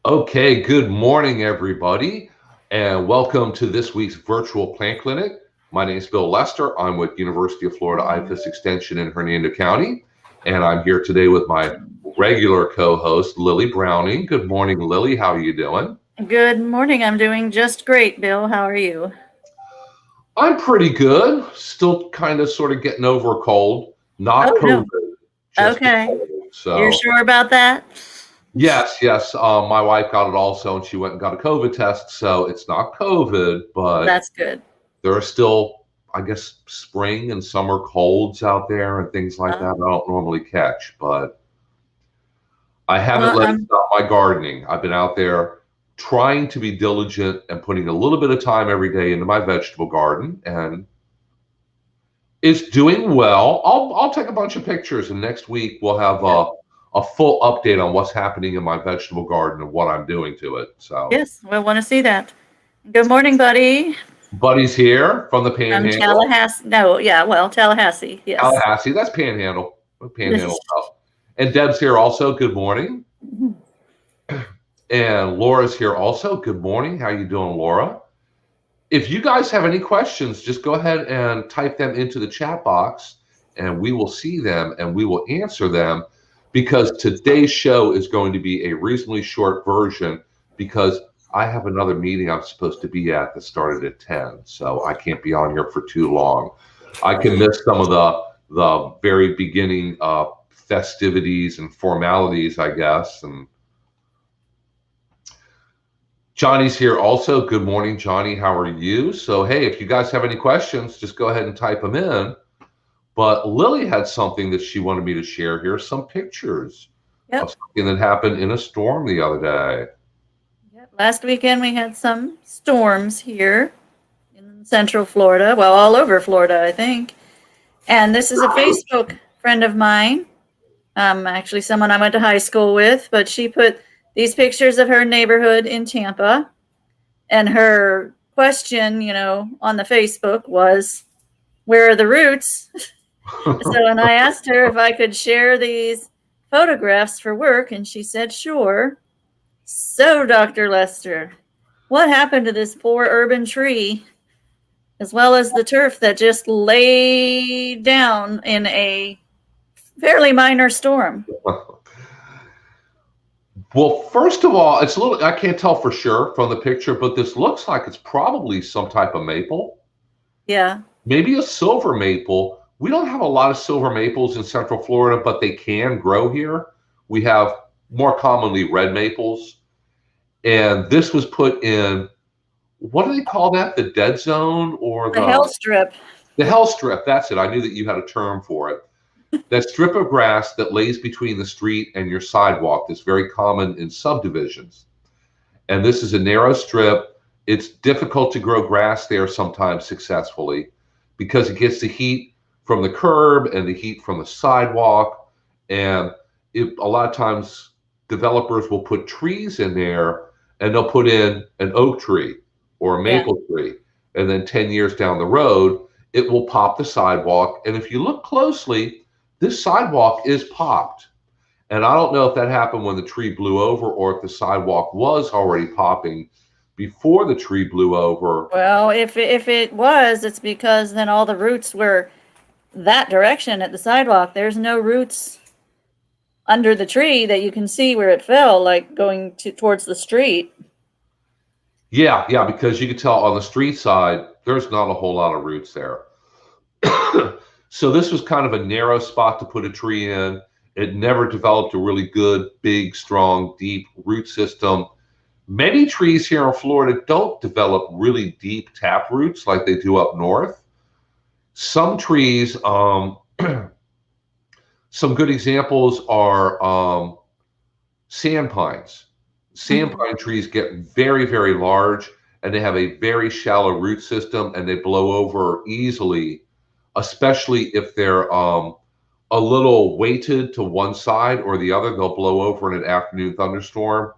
Okay, good morning, everybody, and welcome to this week's virtual plant clinic. My name is Bill Lester. I'm with University of Florida IFAS Extension in Hernando County, and I'm here today with my regular co-host, Lily Browning. Good morning, Lily. How are you doing? Good morning. I'm doing just great, Bill. How are you? I'm pretty good. Still kind of sort of getting over a cold. Not Oh, COVID, no. just a Okay. cold. You're So, sure about that? yes. My wife got it also, and she went and got a COVID test. So it's not COVID, Well, but that's good. there are still, I guess, spring and summer colds out there and things like that I Um, don't normally catch, but I haven't well, let it stop my gardening. I've been out there trying to be diligent and putting a little bit of time every day into my vegetable garden, and it's doing well. I'll take a bunch of pictures, and next week we'll have a full update on what's happening in my vegetable garden and what I'm doing to it. So, yes, we'll want to see that. Good morning, buddy. Buddy's here from the From Panhandle. Tallahassee. No, yeah, well, Tallahassee. Yes. Tallahassee, that's Panhandle. Panhandle. And Deb's here also. Good morning. And Laura's here also. Good morning. How you doing, Laura? If you guys have any questions, just go ahead and type them into the chat box, and we will see them and we will answer them, because today's show is going to be a reasonably short version because I have another meeting I'm supposed to be at that started at 10, so I can't be on here for too long. I can miss some of the very beginning festivities and formalities, I guess. And Johnny's here also. Good morning, Johnny. How are you? So, hey, if you guys have any questions, just go ahead and type them in. But Lily had something that she wanted me to share here, some pictures of something that happened in a storm the other day. Yep. Last weekend we had some storms here in Central Florida. Well, all over Florida, I think. And this is a Facebook friend of mine. Actually someone I went to high school with, but she put these pictures of her neighborhood in Tampa. And her question, on the Facebook was, where are the roots? And I asked her if I could share these photographs for work, and she said, sure. So, Dr. Lester, what happened to this poor urban tree, as well as the turf that just laid down in a fairly minor storm? Well, first of all, it's a little, I can't tell for sure from the picture, but this looks like it's probably some type of maple. Yeah. Maybe a silver maple. We don't have a lot of silver maples in Central Florida, but they can grow here. We have more commonly red maples. And this was put in, what do they call that? The dead zone or the hell strip? The hell strip. That's it. I knew that you had a term for it. That strip of grass that lays between the street and your sidewalk is very common in subdivisions. And this is a narrow strip. It's difficult to grow grass there sometimes successfully because it gets the heat from the curb and the heat from the sidewalk. And a lot of times developers will put trees in there, and they'll put in an oak tree or a maple tree. And then 10 years down the road, it will pop the sidewalk. And if you look closely, this sidewalk is popped. And I don't know if that happened when the tree blew over or if the sidewalk was already popping before the tree blew over. Well, if it was, it's because then all the roots were that direction at the sidewalk. There's no roots under the tree that you can see where it fell, like going towards the street. Yeah, because you can tell on the street side, there's not a whole lot of roots there. So this was kind of a narrow spot to put a tree in. It never developed a really good, big, strong, deep root system. Many trees here in Florida don't develop really deep tap roots like they do up north. Some trees, some good examples are sand pines. Sand pine trees get very, very large, and they have a very shallow root system, and they blow over easily, especially if they're a little weighted to one side or the other. They'll blow over in an afternoon thunderstorm.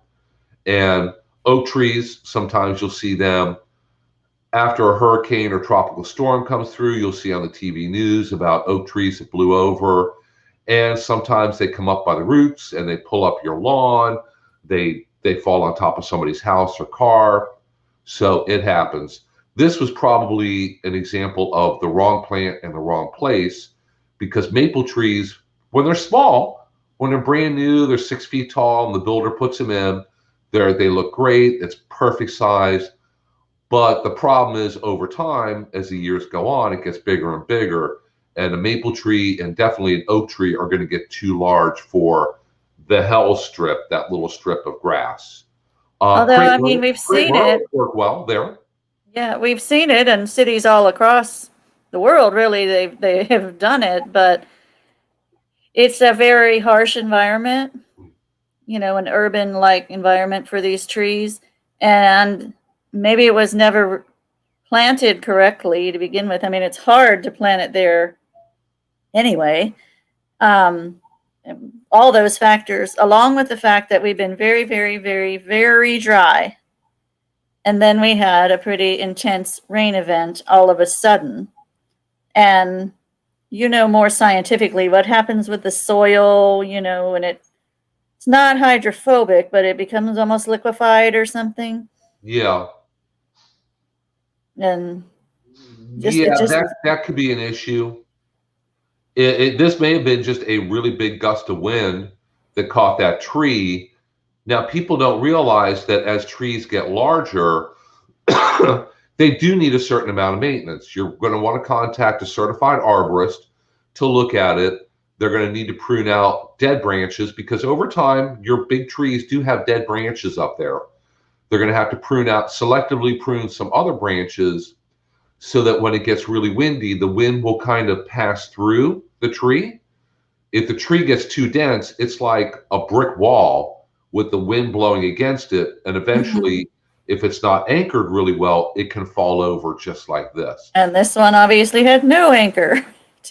And oak trees, sometimes you'll see them after a hurricane or tropical storm comes through. You'll see on the TV news about oak trees that blew over. And sometimes they come up by the roots and they pull up your lawn. They they fall on top of somebody's house or car. So it happens. This was probably an example of the wrong plant in the wrong place, because maple trees, when they're small, when they're brand new, they're 6 feet tall and the builder puts them in, they look great. It's perfect size. But the problem is, over time, as the years go on, it gets bigger and bigger. And a maple tree and definitely an oak tree are going to get too large for the hell strip, that little strip of grass. Although, I mean, we've seen it work well there. Yeah, we've seen it in cities all across the world. Really, they have done it, but it's a very harsh environment, an urban-like environment for these trees, and maybe it was never planted correctly to begin with. I mean, it's hard to plant it there anyway. All those factors, along with the fact that we've been very, very, very, very dry. And then we had a pretty intense rain event all of a sudden. And more scientifically what happens with the soil, and it's not hydrophobic, but it becomes almost liquefied or something. Yeah. And that could be an issue. This may have been just a really big gust of wind that caught that tree. Now, people don't realize that as trees get larger, they do need a certain amount of maintenance. You're going to want to contact a certified arborist to look at it. They're going to need to prune out dead branches, because over time, your big trees do have dead branches up there. They're going to have to selectively prune some other branches, so that when it gets really windy, the wind will kind of pass through the tree. If the tree gets too dense, it's like a brick wall with the wind blowing against it. And eventually, if it's not anchored really well, it can fall over just like this. And this one obviously had no anchor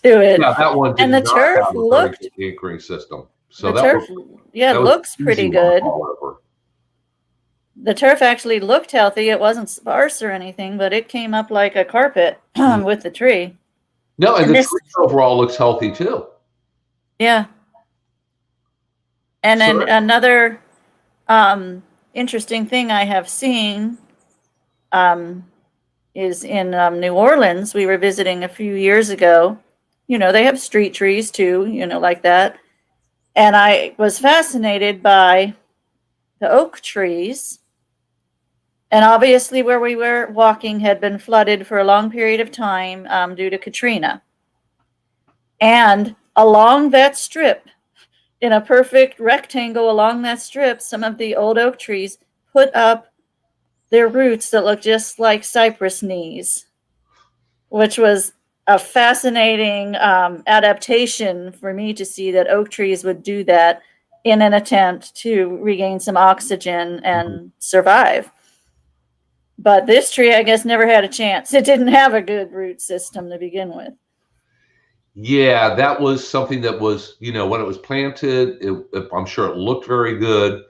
to it. Yeah, that one did and the not turf have a looked very good anchoring system. So the turf, looks pretty good. The turf actually looked healthy. It wasn't sparse or anything, but it came up like a carpet with the tree. No, and the tree overall looks healthy too. Yeah. And then another interesting thing I have seen is in New Orleans. We were visiting a few years ago. They have street trees too, like that. And I was fascinated by the oak trees. And obviously where we were walking had been flooded for a long period of time due to Katrina. And along that strip, in a perfect rectangle along that strip, some of the old oak trees put up their roots that look just like cypress knees, which was a fascinating adaptation for me to see that oak trees would do that in an attempt to regain some oxygen and survive. But this tree, I guess, never had a chance. It didn't have a good root system to begin with. Yeah, that was something that was, when it was planted, I'm sure it looked very good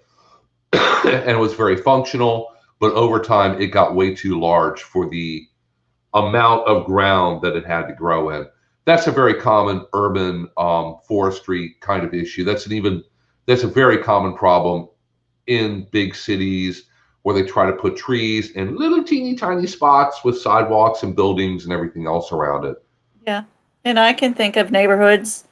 and it was very functional. But over time, it got way too large for the amount of ground that it had to grow in. That's a very common urban forestry kind of issue. That's a very common problem in big cities, where they try to put trees in little teeny tiny spots with sidewalks and buildings and everything else around it. Yeah. And I can think of neighborhoods,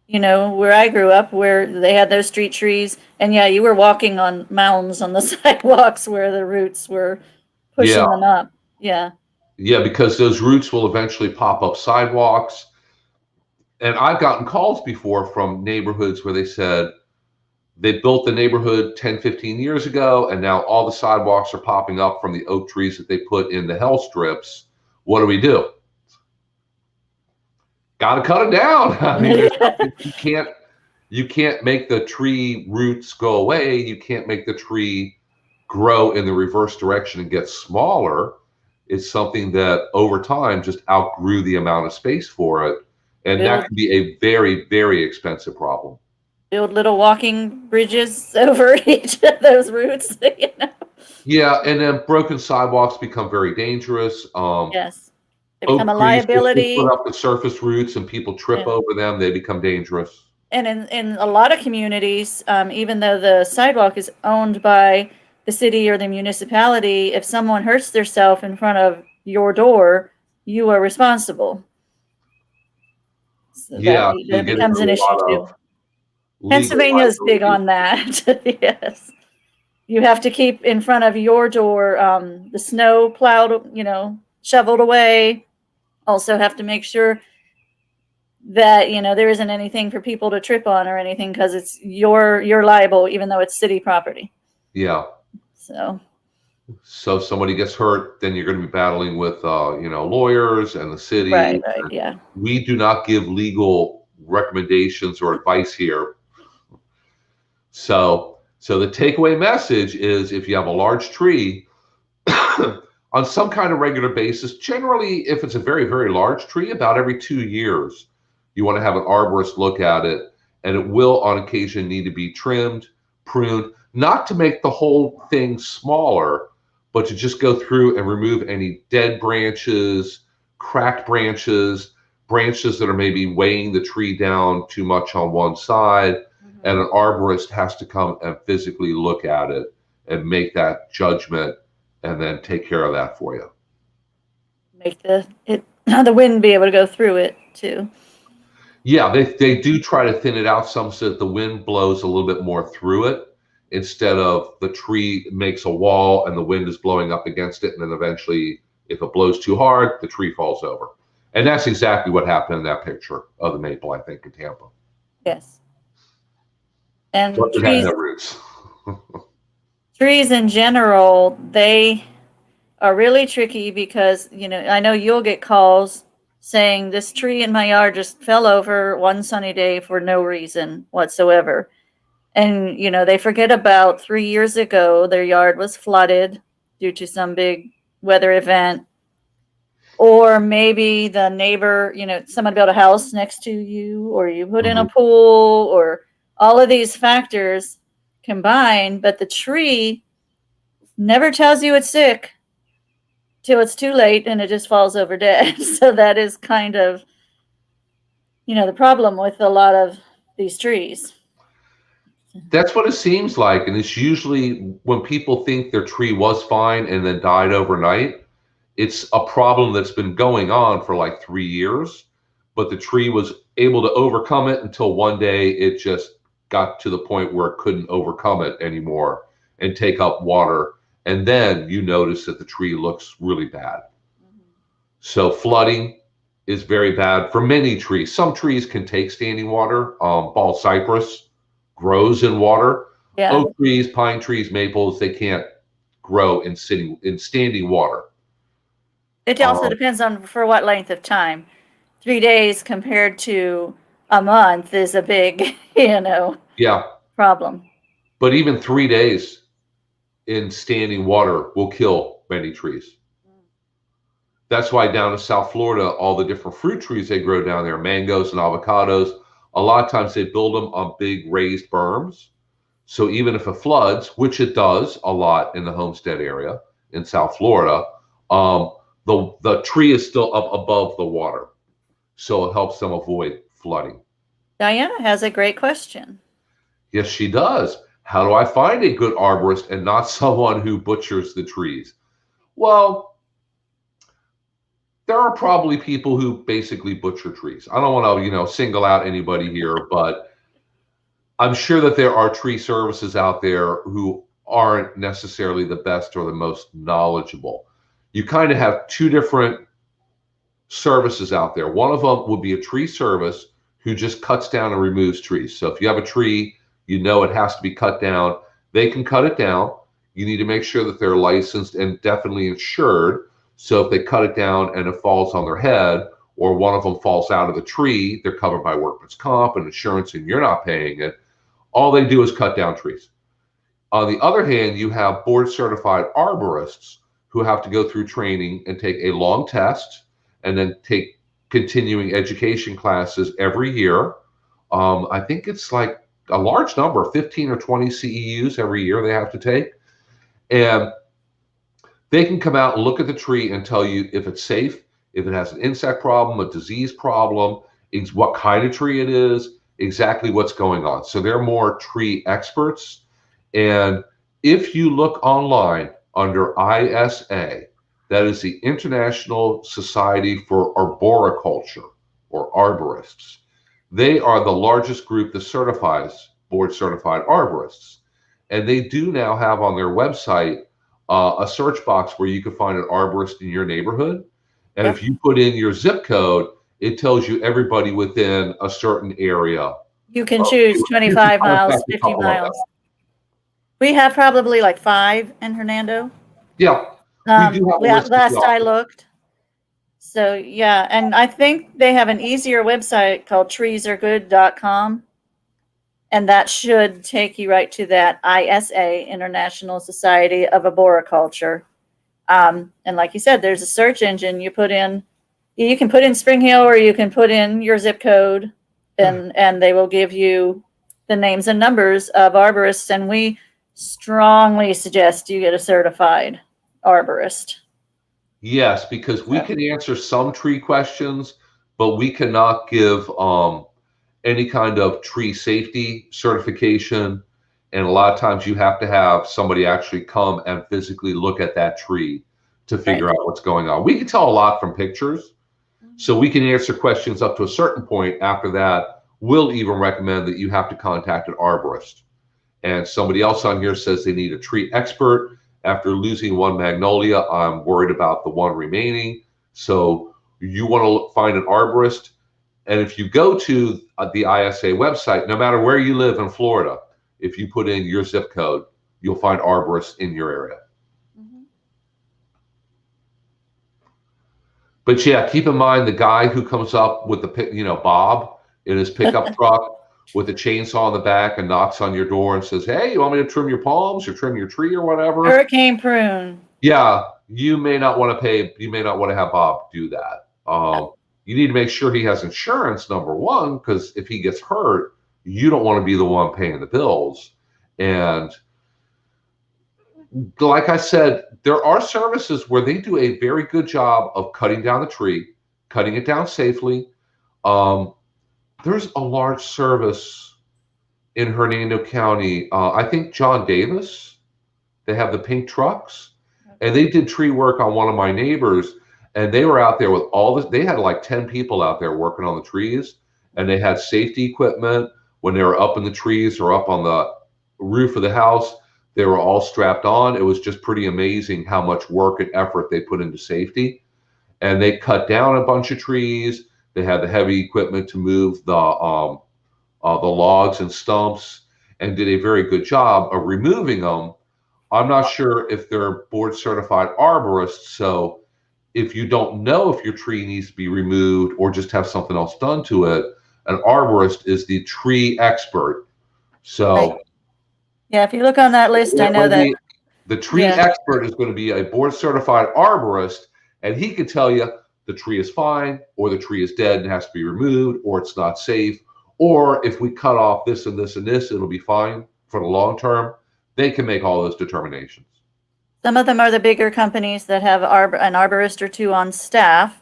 where I grew up, where they had those street trees. And yeah, you were walking on mounds on the sidewalks where the roots were pushing them up. Yeah. Yeah, because those roots will eventually pop up sidewalks. And I've gotten calls before from neighborhoods where they said, they built the neighborhood 10, 15 years ago, and now all the sidewalks are popping up from the oak trees that they put in the hell strips. What do we do? Got to cut it down. I mean, you can't make the tree roots go away. You can't make the tree grow in the reverse direction and get smaller. It's something that over time just outgrew the amount of space for it. And that can be a very, very expensive problem. Build little walking bridges over each of those roots. Yeah, and then broken sidewalks become very dangerous. Yes, they become a liability. Put up the surface roots and people trip over them. They become dangerous. And in a lot of communities, even though the sidewalk is owned by the city or the municipality, if someone hurts themselves in front of your door, you are responsible. So Yeah, you that get into becomes an a issue lot too. of legal Pennsylvania's big liability. on that. Yes. You have to keep in front of your door the snow plowed, shoveled away. Also have to make sure that, there isn't anything for people to trip on or anything, because you're liable even though it's city property. Yeah. So if somebody gets hurt, then you're going to be battling with, lawyers and the city. right, yeah. We do not give legal recommendations or advice here. So the takeaway message is, if you have a large tree on some kind of regular basis, generally, if it's a very, very large tree, about every 2 years, you want to have an arborist look at it, and it will on occasion need to be trimmed, pruned, not to make the whole thing smaller, but to just go through and remove any dead branches, cracked branches, branches that are maybe weighing the tree down too much on one side. And an arborist has to come and physically look at it and make that judgment, and then take care of that for you. Make the wind be able to go through it too. Yeah, they do try to thin it out some so that the wind blows a little bit more through it, instead of the tree makes a wall and the wind is blowing up against it, and then eventually, if it blows too hard, the tree falls over. And that's exactly what happened in that picture of the maple, I think, in Tampa. Yes. And But it had no roots. Trees in general, they are really tricky because, I know you'll get calls saying this tree in my yard just fell over one sunny day for no reason whatsoever. And, they forget about 3 years ago, their yard was flooded due to some big weather event. Or maybe the neighbor, someone built a house next to you, or you put in a pool, or all of these factors combined, but the tree never tells you it's sick till it's too late and it just falls over dead. So that is kind of, the problem with a lot of these trees. That's what it seems like. And it's usually when people think their tree was fine and then died overnight, it's a problem that's been going on for like 3 years, but the tree was able to overcome it until one day it just got to the point where it couldn't overcome it anymore and take up water. And then you notice that the tree looks really bad. So flooding is very bad for many trees. Some trees can take standing water. Bald cypress grows in water. Yeah. Oak trees, pine trees, maples, they can't grow in standing water. It also depends on for what length of time. 3 days compared to a month is a big, problem. But even 3 days in standing water will kill many trees. That's why down in South Florida, all the different fruit trees they grow down there, mangoes and avocados, a lot of times they build them on big raised berms. So even if it floods, which it does a lot in the Homestead area in South Florida, the tree is still up above the water. So it helps them avoid flooding. Diana has a great question. Yes, she does. How do I find a good arborist and not someone who butchers the trees? Well, there are probably people who basically butcher trees. I don't want to, single out anybody here, but I'm sure that there are tree services out there who aren't necessarily the best or the most knowledgeable. You kind of have two different services out there. One of them would be a tree service who just cuts down and removes trees. So if you have a tree, it has to be cut down. They can cut it down. You need to make sure that they're licensed and definitely insured. So if they cut it down and it falls on their head, or one of them falls out of the tree, they're covered by workman's comp and insurance, and you're not paying it. All they do is cut down trees. On the other hand, you have board certified arborists who have to go through training and take a long test and then take continuing education classes every year. I think it's like a large number, 15 or 20 CEUs every year they have to take. And they can come out and look at the tree and tell you if it's safe, if it has an insect problem, a disease problem, what kind of tree it is, exactly what's going on. So they're more tree experts. And If you look online under ISA, that is the International Society for Arboriculture or Arborists. They are the largest group that certifies board certified arborists. And they do now have on their website a search box where you can find an arborist in your neighborhood. And Yep. if you put in your zip code, it tells you everybody within a certain area. You can choose You 25 can miles, contact a 50 couple of them. miles. We have probably like 5 in Hernando. Yeah, we do have a list as Last well. I looked. So yeah, and I think they have an easier website called treesaregood.com. And that should take you right to that ISA, International Society of Arboriculture. And like you said, there's a search engine. You can put in Spring Hill or you can put in your zip code, and they will give you the names and numbers of arborists. And we strongly suggest you get a certified arborist. Yes, because we can answer some tree questions, but we cannot give any kind of tree safety certification. And a lot of times you have to have somebody actually come and physically look at that tree to figure out what's going on. We can tell a lot from pictures. So we can answer questions up to a certain point. After that, we'll even recommend that you have to contact an arborist. And somebody else on here says they need a tree expert. After losing one magnolia, I'm worried about the one remaining. So you want to find an arborist. And if you go to the ISA website, no matter where you live in Florida, if you put in your zip code, you'll find arborists in your area. Mm-hmm. But yeah, keep in mind the guy who comes up with the, Bob in his pickup truck with a chainsaw in the back and knocks on your door and says, "Hey, you want me to trim your palms or trim your tree or whatever?" Hurricane prune. Yeah, you may not want to pay. You may not want to have Bob do that. You need to make sure he has insurance, number one, because if he gets hurt, you don't want to be the one paying the bills. And like I said, there are services where they do a very good job of cutting down the tree, cutting it down safely. There's a large service in Hernando County. I think John Davis, they have the pink trucks, and they did tree work on one of my neighbors, and they were out there with all this. They had like 10 people out there working on the trees, and they had safety equipment when they were up in the trees or up on the roof of the house. They were all strapped on. It was just pretty amazing how much work and effort they put into safety. And they cut down a bunch of trees. They had the heavy equipment to move the logs and stumps, and did a very good job of removing them. I'm not sure if they're board certified arborists, so if you don't know if your tree needs to be removed or just have something else done to it, an arborist is the tree expert. So yeah, if you look on that list, I know that the tree expert is going to be a board certified arborist, and he can tell you the tree is fine, or the tree is dead and has to be removed, or it's not safe, or if we cut off this and this and this, it'll be fine for the long term. They can make all those determinations. Some of them are the bigger companies that have an arborist or two on staff,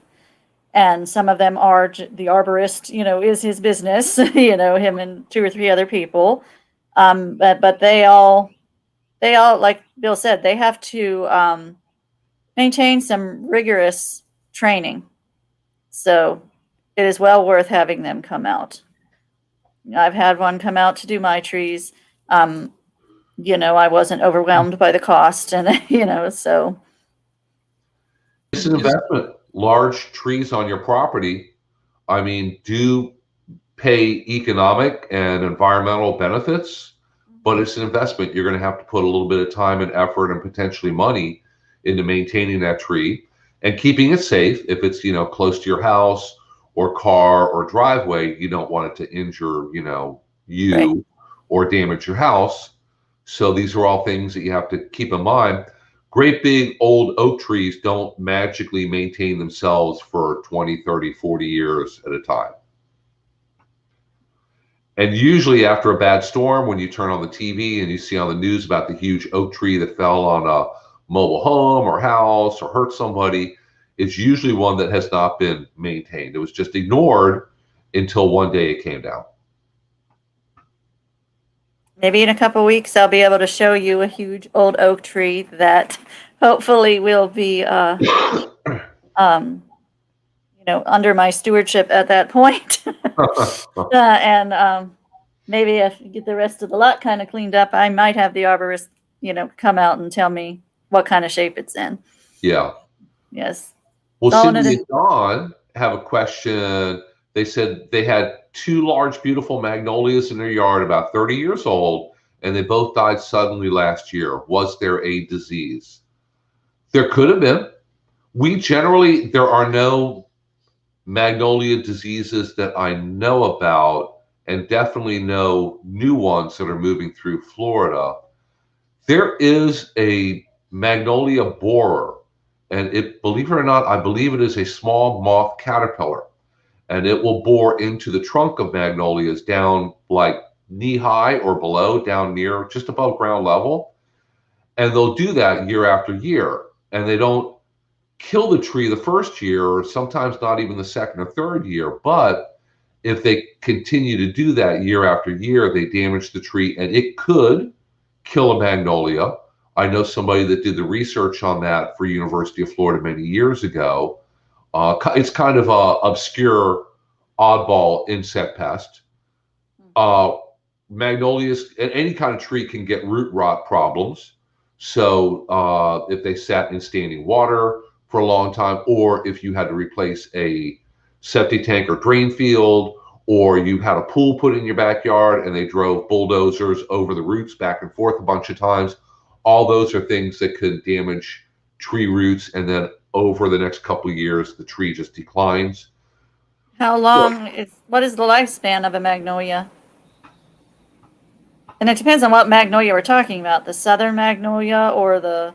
and some of them are the arborist, is his business, him and 2 or 3 other people. But they all, like Bill said, they have to maintain some rigorous training. So it is well worth having them come out. I've had one come out to do my trees. I wasn't overwhelmed by the cost, and so it's an investment. Large trees on your property, do pay economic and environmental benefits, but it's an investment. You're going to have to put a little bit of time and effort and potentially money into maintaining that tree and keeping it safe. If it's close to your house or car or driveway, you don't want it to injure you or damage your house. So these are all things that you have to keep in mind. Great big old oak trees don't magically maintain themselves for 20, 30, 40 years at a time. And usually after a bad storm, when you turn on the TV and you see on the news about the huge oak tree that fell on a mobile home or house or hurt somebody, it's usually one that has not been maintained. It was just ignored until one day it came down. maybe in a couple weeks I'll be able to show you a huge old oak tree that hopefully will be under my stewardship at that point. And maybe if you get the rest of the lot kind of cleaned up, I might have the arborist, come out and tell me what kind of shape it's in. Yeah. Yes. Well, Cindy and Dawn have a question. They said they had 2 large, beautiful magnolias in their yard, about 30 years old, and they both died suddenly last year. Was there a disease? There could have been. There are no magnolia diseases that I know about, and definitely no new ones that are moving through Florida. There is a magnolia borer, and believe it or not, I believe it is a small moth caterpillar, and it will bore into the trunk of magnolias down like knee high or below, down near just above ground level. And they'll do that year after year, and they don't kill the tree the first year, or sometimes not even the second or third year. But if they continue to do that year after year, they damage the tree, and it could kill a magnolia. I know somebody that did the research on that for University of Florida many years ago. It's kind of a obscure, oddball insect pest. Magnolias, any kind of tree, can get root rot problems. So if they sat in standing water for a long time, or if you had to replace a septic tank or drain field, or you had a pool put in your backyard and they drove bulldozers over the roots back and forth a bunch of times, all those are things that could damage tree roots, and then over the next couple of years, the tree just declines. What is the lifespan of a magnolia? And it depends on what magnolia we're talking about, the southern magnolia or the,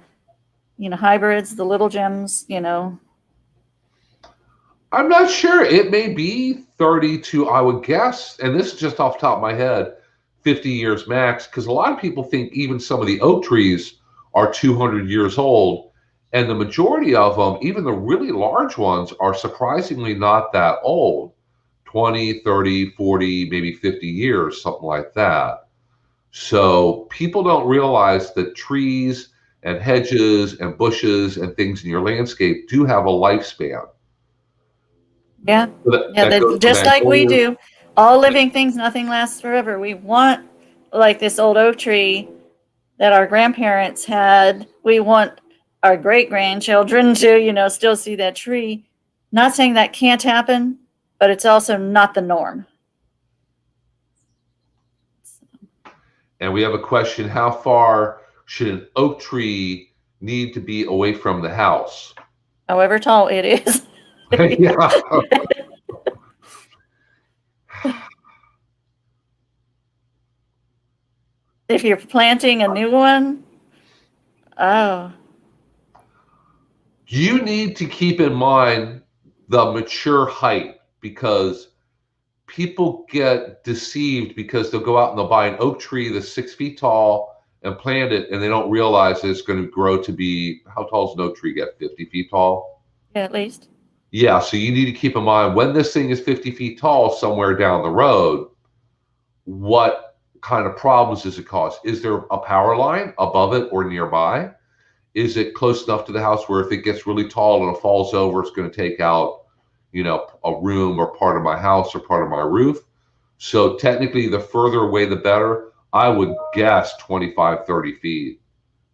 hybrids, the little gems, I'm not sure. It may be 32, I would guess, and this is just off the top of my head, 50 years max, because a lot of people think even some of the oak trees are 200 years old, and the majority of them, even the really large ones, are surprisingly not that old. 20, 30, 40, maybe 50 years, something like that. So people don't realize that trees and hedges and bushes and things in your landscape do have a lifespan. Yeah, just like we do. All living things, nothing lasts forever. We want, like this old oak tree that our grandparents had, we want our great-grandchildren to, still see that tree. Not saying that can't happen, but it's also not the norm. And we have a question: how far should an oak tree need to be away from the house? However tall it is. Yeah. If you're planting a new one, you need to keep in mind the mature height, because people get deceived because they'll go out and they'll buy an oak tree that's 6 feet tall and plant it, and they don't realize that it's going to grow to be, how tall does an oak tree get? 50 feet tall? Yeah, at least. Yeah, so you need to keep in mind, when this thing is 50 feet tall somewhere down the road, what kind of problems does it cause? Is there a power line above it or nearby? Is it close enough to the house where if it gets really tall and it falls over, it's going to take out, a room or part of my house or part of my roof? So technically, the further away, the better. I would guess 25, 30 feet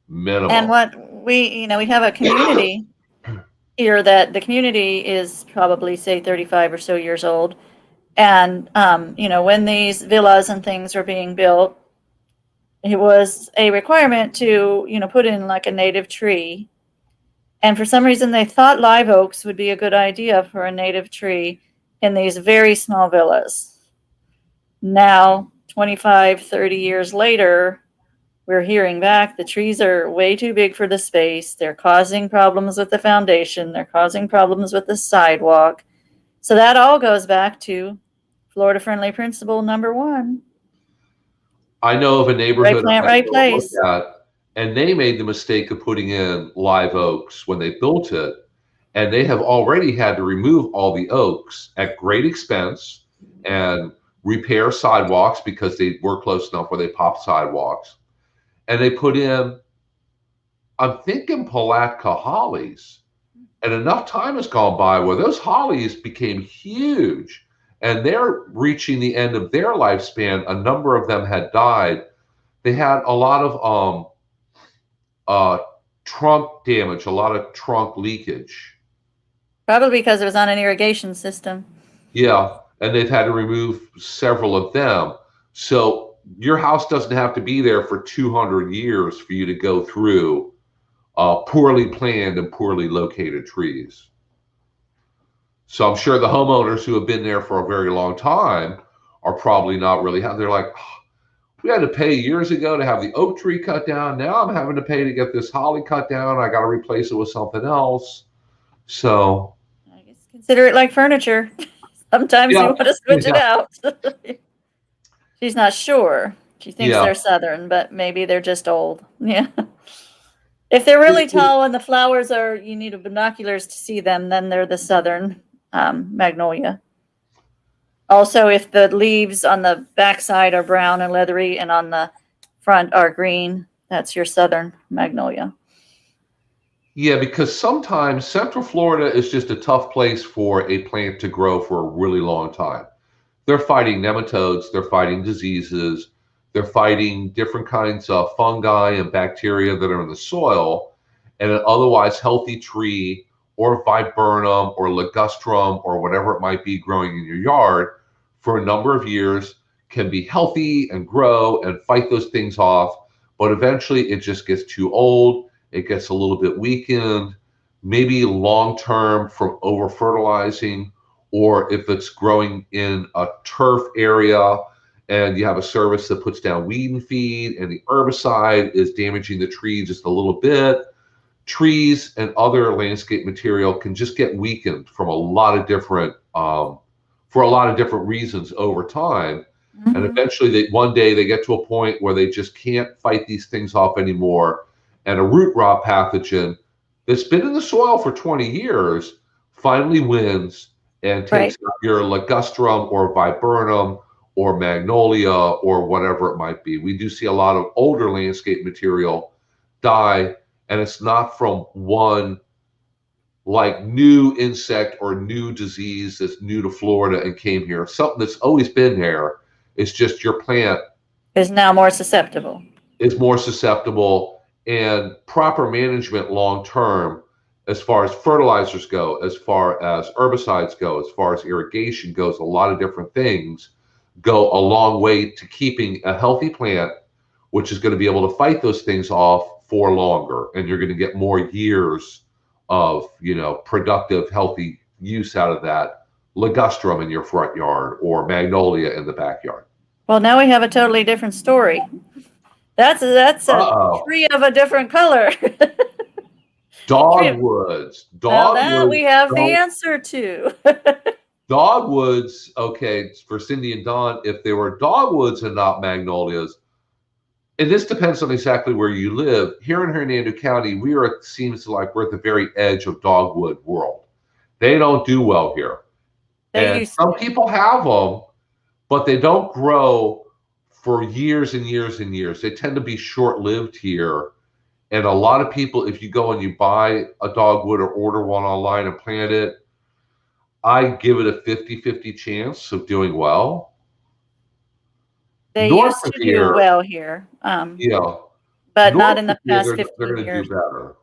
minimum. And what we have a community here that the community is probably, say, 35 or so years old. And, when these villas and things were being built, it was a requirement to, put in like a native tree. And for some reason, they thought live oaks would be a good idea for a native tree in these very small villas. Now, 25, 30 years later, we're hearing back the trees are way too big for the space. They're causing problems with the foundation. They're causing problems with the sidewalk. So that all goes back to Florida Friendly Principle number 1. I know of a neighborhood right plant, right place. And they made the mistake of putting in live oaks when they built it, and they have already had to remove all the oaks at great expense and repair sidewalks because they were close enough where they popped sidewalks. And they put in, I'm thinking Palatka hollies. And enough time has gone by where those hollies became huge and they're reaching the end of their lifespan. A number of them had died. They had a lot of trunk damage, a lot of trunk leakage. Probably because it was on an irrigation system. Yeah, and they've had to remove several of them. So your house doesn't have to be there for 200 years for you to go through poorly planned and poorly located trees. So I'm sure the homeowners who have been there for a very long time are probably not really happy. They're like, oh, we had to pay years ago to have the oak tree cut down. Now I'm having to pay to get this holly cut down. I got to replace it with something else. So I guess consider it like furniture. Sometimes you want to switch it out. She's not sure. She thinks they're southern, but maybe they're just old. Yeah. If they're really tall and the flowers are, you need binoculars to see them, then they're the southern magnolia. Also, if the leaves on the backside are brown and leathery and on the front are green, that's your southern magnolia. Yeah, because sometimes Central Florida is just a tough place for a plant to grow for a really long time. They're fighting nematodes, they're fighting diseases, they're fighting different kinds of fungi and bacteria that are in the soil, and an otherwise healthy tree or viburnum or ligustrum or whatever it might be growing in your yard for a number of years can be healthy and grow and fight those things off, but eventually it just gets too old, it gets a little bit weakened, maybe long-term from over-fertilizing, or if it's growing in a turf area and you have a service that puts down weed and feed and the herbicide is damaging the tree just a little bit, trees and other landscape material can just get weakened from a lot of different for a lot of different reasons over time. Mm-hmm. And eventually one day they get to a point where they just can't fight these things off anymore. And a root rot pathogen that's been in the soil for 20 years finally wins and takes out your ligustrum or viburnum or magnolia or whatever it might be. We do see a lot of older landscape material die, and it's not from one like new insect or new disease that's new to Florida and came here. Something that's always been there. It's just your plant is now more susceptible. Is more susceptible, and proper management long term, as far as fertilizers go, as far as herbicides go, as far as irrigation goes, a lot of different things go a long way to keeping a healthy plant, which is going to be able to fight those things off for longer, and you're going to get more years of, productive, healthy use out of that ligustrum in your front yard or magnolia in the backyard. Well, now we have a totally different story. That's a tree of a different color. Dogwoods. Now that we have the answer to. Dogwoods, okay, for Cindy and Don, if they were dogwoods and not magnolias, and this depends on exactly where you live. Here in Hernando County, it seems like we're at the very edge of dogwood world. They don't do well here. And some people have them, but they don't grow for years and years and years. They tend to be short-lived here. And a lot of people, if you go and you buy a dogwood or order one online and plant it, I give it a 50-50 chance of doing well. They used to do well here. But not in the past 15 years. They're going to do better.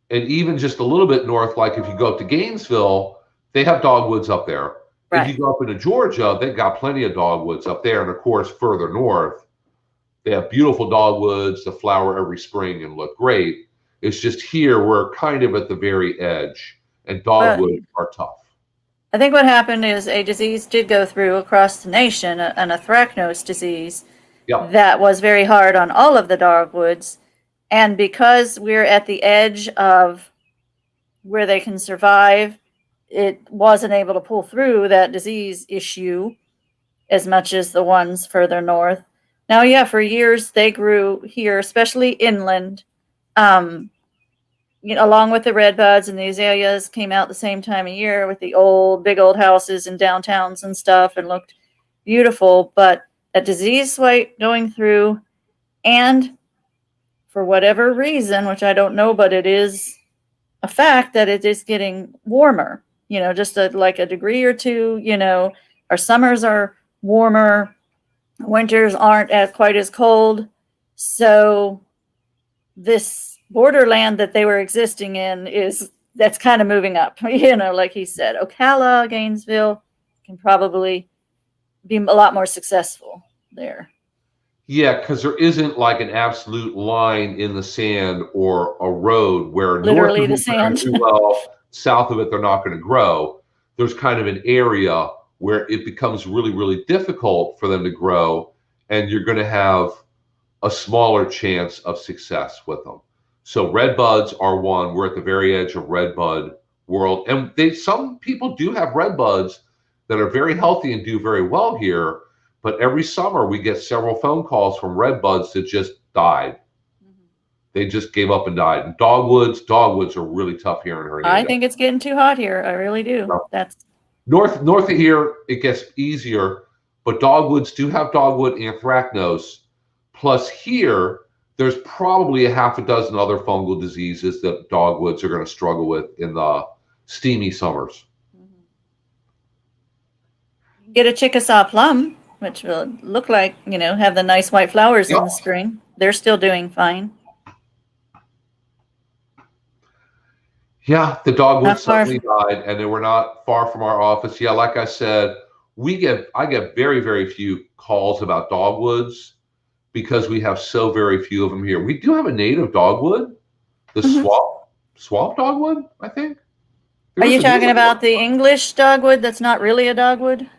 And even just a little bit north, like if you go up to Gainesville, they have dogwoods up there. Right. If you go up into Georgia, they've got plenty of dogwoods up there. And of course, further north, they have beautiful dogwoods that flower every spring and look great. It's just here, we're kind of at the very edge, and dogwoods are tough. I think what happened is a disease did go through across the nation, an anthracnose disease that was very hard on all of the dogwoods. And because we're at the edge of where they can survive, it wasn't able to pull through that disease issue as much as the ones further north. Now, for years they grew here, especially inland, along with the red buds and the azaleas came out the same time of year with the big old houses and downtowns and stuff and looked beautiful. But a disease swipe going through, and for whatever reason, which I don't know, but it is a fact that it is getting warmer, just like a degree or two, our summers are warmer, winters aren't quite as cold. So this borderland that they were existing in that's kind of moving up, like he said. Ocala, Gainesville can probably be a lot more successful there. Yeah, because there isn't like an absolute line in the sand or a road where literally north of the it sand. do well, south of it they're not going to grow. There's kind of an area where it becomes really, really difficult for them to grow, and you're going to have a smaller chance of success with them. So red buds are one. We're at the very edge of red bud world, and some people do have red buds that are very healthy and do very well here. But every summer we get several phone calls from red buds that just died. Mm-hmm. They just gave up and died. And dogwoods are really tough here in Hernando. I think it's getting too hot here. I really do. No. That's north of here. It gets easier, but dogwoods do have dogwood anthracnose. Plus here, there's probably a half a dozen other fungal diseases that dogwoods are going to struggle with in the steamy summers. Mm-hmm. Get a Chickasaw plum, which will look like, have the nice white flowers in the spring. They're still doing fine. Yeah, the dogwood suddenly died, and they were not far from our office. Yeah, like I said, I get very, very few calls about dogwoods because we have so very few of them here. We do have a native dogwood, the swamp dogwood, I think. Are you talking about the English dogwood that's not really a dogwood?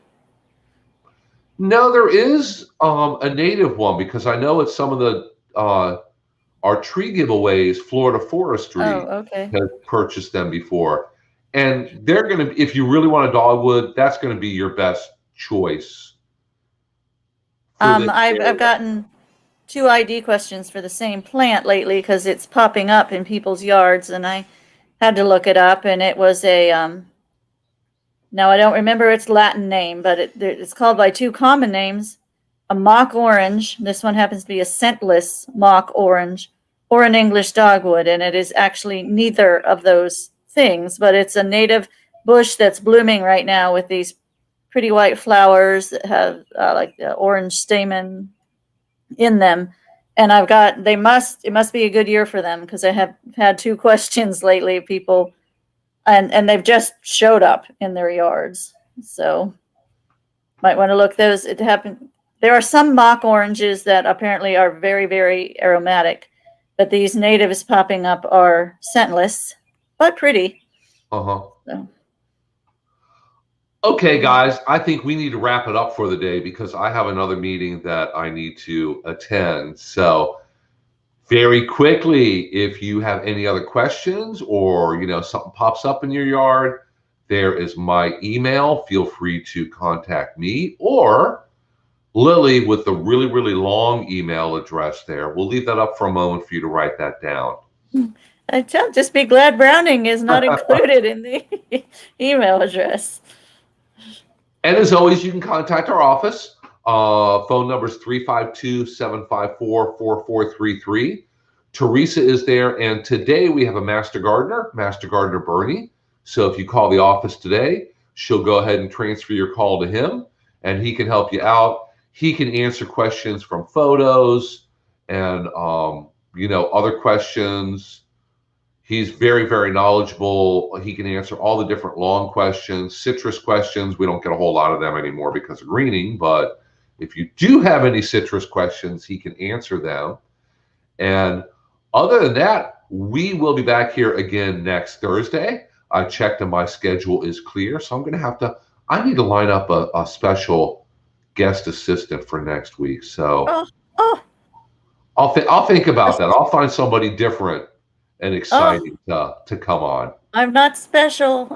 No, there is a native one, because I know it's some of the our tree giveaways, Florida Forestry has purchased them before. And they're going to, if you really want a dogwood, that's going to be your best choice. I've gotten 2 ID questions for the same plant lately because it's popping up in people's yards, and I had to look it up, and it was a now I don't remember its Latin name, but it's called by 2 common names: a mock orange. This one happens to be a scentless mock orange, or an English dogwood, and it is actually neither of those things, but it's a native bush that's blooming right now with these pretty white flowers that have like the orange stamen in them. And it must be a good year for them, because I have had 2 questions lately, people, and they've just showed up in their yards. So might want to look those. It happened. There are some mock oranges that apparently are very, very aromatic, but these natives popping up are scentless, but pretty. So. Okay, guys, I think we need to wrap it up for the day, because I have another meeting that I need to attend. So very quickly, if you have any other questions, or something pops up in your yard, there is my email. Feel free to contact me, or Lily with the really, really long email address there. We'll leave that up for a moment for you to write that down. Just be glad Browning is not included in the email address. And as always, you can contact our office. Phone number is 352-754-4433. Teresa is there, and today we have a Master Gardener Bernie. So if you call the office today, she'll go ahead and transfer your call to him, and he can help you out. He can answer questions from photos and other questions. He's very, very knowledgeable. He can answer all the different lawn questions, citrus questions. We don't get a whole lot of them anymore because of greening, but if you do have any citrus questions, he can answer them. And other than that, we will be back here again next Thursday. I checked and my schedule is clear, so I need to line up a special guest assistant for next week. So I'll think about that. I'll find somebody different and exciting to come on. I'm not special.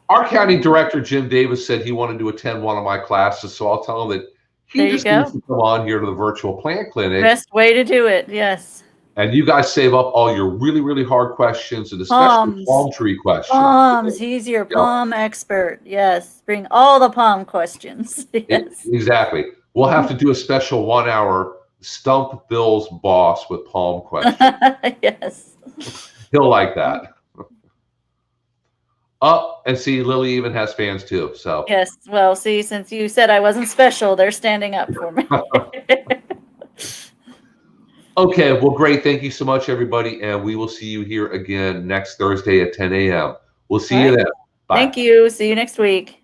Our county director, Jim Davis, said he wanted to attend one of my classes, so I'll tell him that he just needs to come on here to the virtual plant clinic. Best way to do it, yes. And you guys save up all your really, really hard questions, and especially palm tree questions. Palms. He's your palm expert. Yes. Bring all the palm questions. Yes. Exactly. We'll have to do a special 1 hour Stump Bill's boss with palm questions. Yes. He'll like that. Oh, and see, Lily even has fans too. So yes. Well, see, since you said I wasn't special, they're standing up for me. Okay, well, great. Thank you so much, everybody. And we will see you here again next Thursday at 10 a.m. We'll see you then. Bye. Thank you. See you next week.